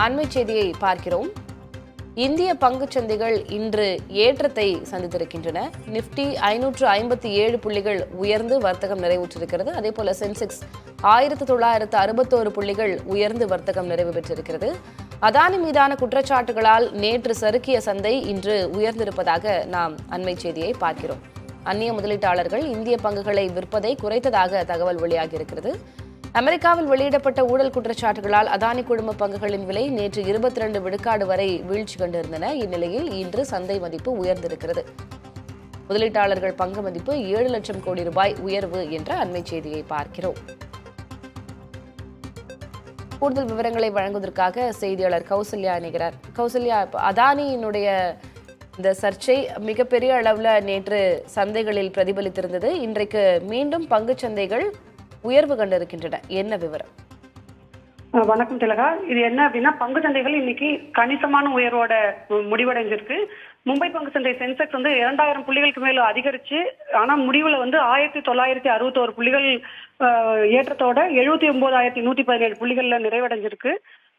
அண்மை செய்தியை பார்க்கிறோம். இந்திய பங்குச்சந்தைகள் இன்று ஏற்றத்தை சந்தித்திருக்கின்றன. நிப்டி 557 புள்ளிகள் உயர்ந்து வர்த்தகம் நிறைவுற்றிருக்கிறது. அதேபோல சென்செக்ஸ் 1961 புள்ளிகள் உயர்ந்து வர்த்தகம் நிறைவு பெற்றிருக்கிறது. அதானி மீதான குற்றச்சாட்டுகளால் நேற்று சறுக்கிய சந்தை இன்று உயர்ந்திருப்பதாக நாம் அண்மை செய்தியை பார்க்கிறோம். அந்நிய முதலீட்டாளர்கள் இந்திய பங்குகளை விற்பதை குறைத்ததாக தகவல் வெளியாகியிருக்கிறது. அமெரிக்காவில் வெளியிடப்பட்ட ஊழல் குற்றச்சாட்டுகளால் அதானி குழும பங்குகளின் விலை நேற்று 22 விழுக்காடு வரை வீழ்ச்சி கண்டிருந்தன. இந்நிலையில் இன்று சந்தை மதிப்பு உயர்ந்திருக்கிறது. முதலீட்டாளர்கள் பங்கு மதிப்பு 7 லட்சம் கோடி ரூபாய் உயர்வு என்ற அண்மை செய்தியை பார்க்கிறோம். கூடுதல் விவரங்களை வழங்குவதற்காக செய்தியாளர் கௌசல்யா இணைகிறார். கௌசல்யா, அதானியினுடைய இந்த சர்ச்சை மிகப்பெரிய அளவில் நேற்று சந்தைகளில் பிரதிபலித்திருந்தது. இன்றைக்கு மீண்டும் பங்குச் சந்தைகள் உயர்வு கண்டிருக்கின்றன. என்ன விவரம்? வணக்கம் திலகா. இது என்ன அப்படின்னா, பங்கு சந்தைகள் இன்னைக்கு கணிசமான உயர்வோட முடிவடைஞ்சிருக்கு. மும்பை பங்கு சந்தை சென்செக்ஸ் 2000 புள்ளிகளுக்கு மேல அதிகரிச்சு, ஆனா முடிவுல 1961 புள்ளிகள் ஏற்றத்தோட 79,117 புள்ளிகள்ல நிறைவடைஞ்சிருக்கு.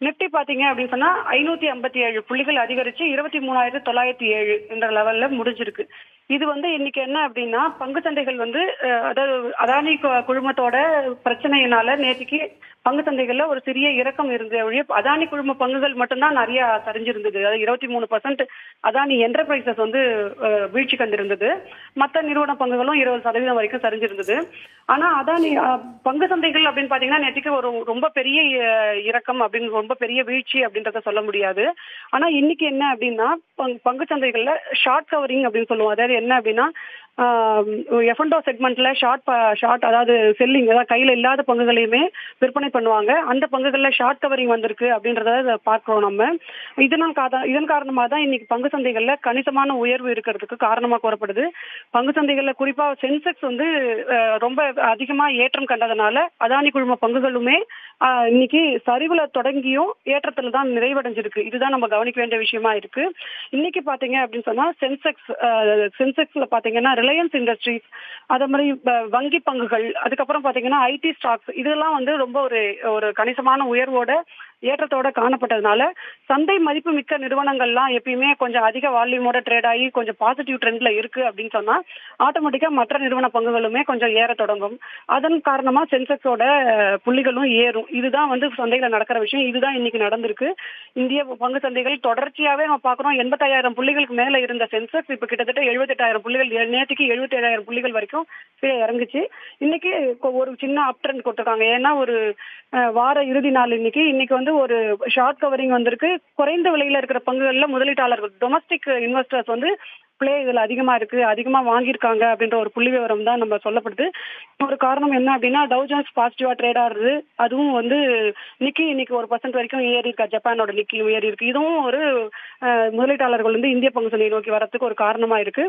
நிப்டி பாத்தீங்க அப்படின்னு சொன்னா 557 புள்ளிகள் அதிகரிச்சு 23,907 என்ற லெவல்ல முடிஞ்சிருக்கு. இது இன்னைக்கு என்ன அப்படின்னா, பங்கு சந்தைகள் அதாவது அதானி குழுமத்தோட பிரச்சனையினால நேற்றுக்கு பங்கு சந்தைகள்ல ஒரு சிறிய இறக்கம் இருந்தது ஒழிய அதானி குழும பங்குகள் மட்டும்தான் நிறைய சரிஞ்சிருந்தது. அதாவது 23% அதானி என்டர்பிரைசஸ் வீழ்ச்சி கண்டிருந்தது. மற்ற நிறுவன பங்குகளும் 20% வரைக்கும் சரிஞ்சிருந்தது. ஆனா அதானி பங்கு சந்தைகள் அப்படின்னு பாத்தீங்கன்னா நேற்றுக்கு ஒரு ரொம்ப பெரிய இறக்கம் அப்படின்னு, ரொம்ப பெரிய வீழ்ச்சி அப்படின்றத சொல்ல முடியாது. ஆனா இன்னைக்கு என்ன அப்படின்னா, பங்கு சந்தைகள்ல ஷார்ட் கவரிங் அப்படின்னு சொல்லுவோம். அதாவது என்ன அப்படின்னா, எஃப்என்டோ செக்மெண்ட்ல ஷார்ட் அதாவது செல்லிங், அதாவது கையில இல்லாத பங்குகளையுமே விற்பனை பண்ணுவாங்க. அந்த பங்குகள்ல ஷார்ட் கவரிங் வந்திருக்கு அப்படின்றத பார்க்கிறோம் நம்ம. இதன் காரணமாக தான் இன்னைக்கு பங்கு சந்தைகள்ல கணிசமான உயர்வு இருக்கிறதுக்கு காரணமா கூறப்படுது. பங்கு சந்தைகள்ல குறிப்பா சென்செக்ஸ் ரொம்ப அதிகமா ஏற்றம் கண்டதுனால அதானி குழும பங்குகளுமே இன்னைக்கு சரிவுல தொடங்கியும் ஏற்றத்துல தான் நிறைவடைஞ்சிருக்கு. இதுதான் நம்ம கவனிக்க வேண்டிய விஷயமா இருக்கு. இன்னைக்கு பாத்தீங்க அப்படின்னு சொன்னா சென்செக்ஸ்ல பாத்தீங்கன்னா ரிலையன்ஸ் இண்டஸ்ட்ரீஸ், அதே மாதிரி வங்கி பங்குகள், அதுக்கப்புறம் பாத்தீங்கன்னா ஐடி ஸ்டாக்ஸ், இதெல்லாம் ரொம்ப ஒரு கணிசமான உயர்வோட ஏற்றத்தோட காணப்பட்டதுனால சந்தை மதிப்பு மிக்க நிறுவனங்கள்லாம் எப்பயுமே கொஞ்சம் அதிக வால்யூமோட ட்ரேட் ஆகி கொஞ்சம் பாசிட்டிவ் ட்ரெண்ட்ல இருக்கு அப்படின்னு சொன்னா ஆட்டோமேட்டிக்கா மற்ற நிறுவன பங்குகளுமே கொஞ்சம் ஏற தொடங்கும். அதன் காரணமா சென்செக்ஸோட புள்ளிகளும் ஏறும். இதுதான் சந்தையில நடக்கிற விஷயம். இதுதான் இன்னைக்கு நடந்திருக்கு. இந்திய பங்கு சந்தைகள் தொடர்ச்சியாவே நம்ம பாக்குறோம். 85,000 புள்ளிகளுக்கு மேல இருந்த சென்செக்ஸ் இப்ப கிட்டத்தட்ட 78,000 புள்ளிகள், நேற்றுக்கு 77,000 புள்ளிகள் வரைக்கும் கீழே இறங்குச்சு. இன்னைக்கு ஒரு சின்ன அப் ட்ரெண்ட் கொடுத்துருக்காங்க. ஏன்னா ஒரு வார இறுதி நாள் இன்னைக்கு ஒரு ஷார்ட் கவரிங் வந்திருக்கு. குறைந்த விலையில இருக்கிற பங்குகள்ல முதலீட்டாளர்கள், டொமஸ்டிக் இன்வெஸ்டர்ஸ் பிளே இதுல அதிகமா இருக்கு, அதிகமா வாங்கியிருக்காங்க அப்படின்ற ஒரு புள்ளி விவரம் தான் நம்ம சொல்லப்படுது. ஒரு காரணம் என்ன அப்படின்னா, டவ் ஜோன்ஸ் பாசிட்டிவா ட்ரேட் ஆகுது. அதுவும் நிக்கி இன்னைக்கு 1% வரைக்கும் ஏறி இருக்கா. ஜப்பானோட நிக்கியும் ஏறி இருக்கு. இதுவும் ஒரு முதலீட்டாளர்கள் இந்திய பங்கு சந்தையை நோக்கி வரத்துக்கு ஒரு காரணமா இருக்கு.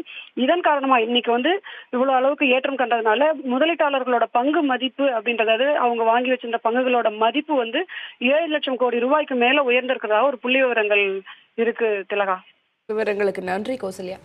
இதன் காரணமா இன்னைக்கு இவ்வளவு அளவுக்கு ஏற்றம் கண்டதுனால முதலீட்டாளர்களோட பங்கு மதிப்பு அப்படின்றது, அவங்க வாங்கி வச்சிருந்த பங்குகளோட மதிப்பு 7 லட்சம் கோடி ரூபாய்க்கு மேல உயர்ந்திருக்கிறதா ஒரு புள்ளி விவரங்கள் இருக்கு திலகா. விவரங்களுக்கு நன்றி கௌசல்யா.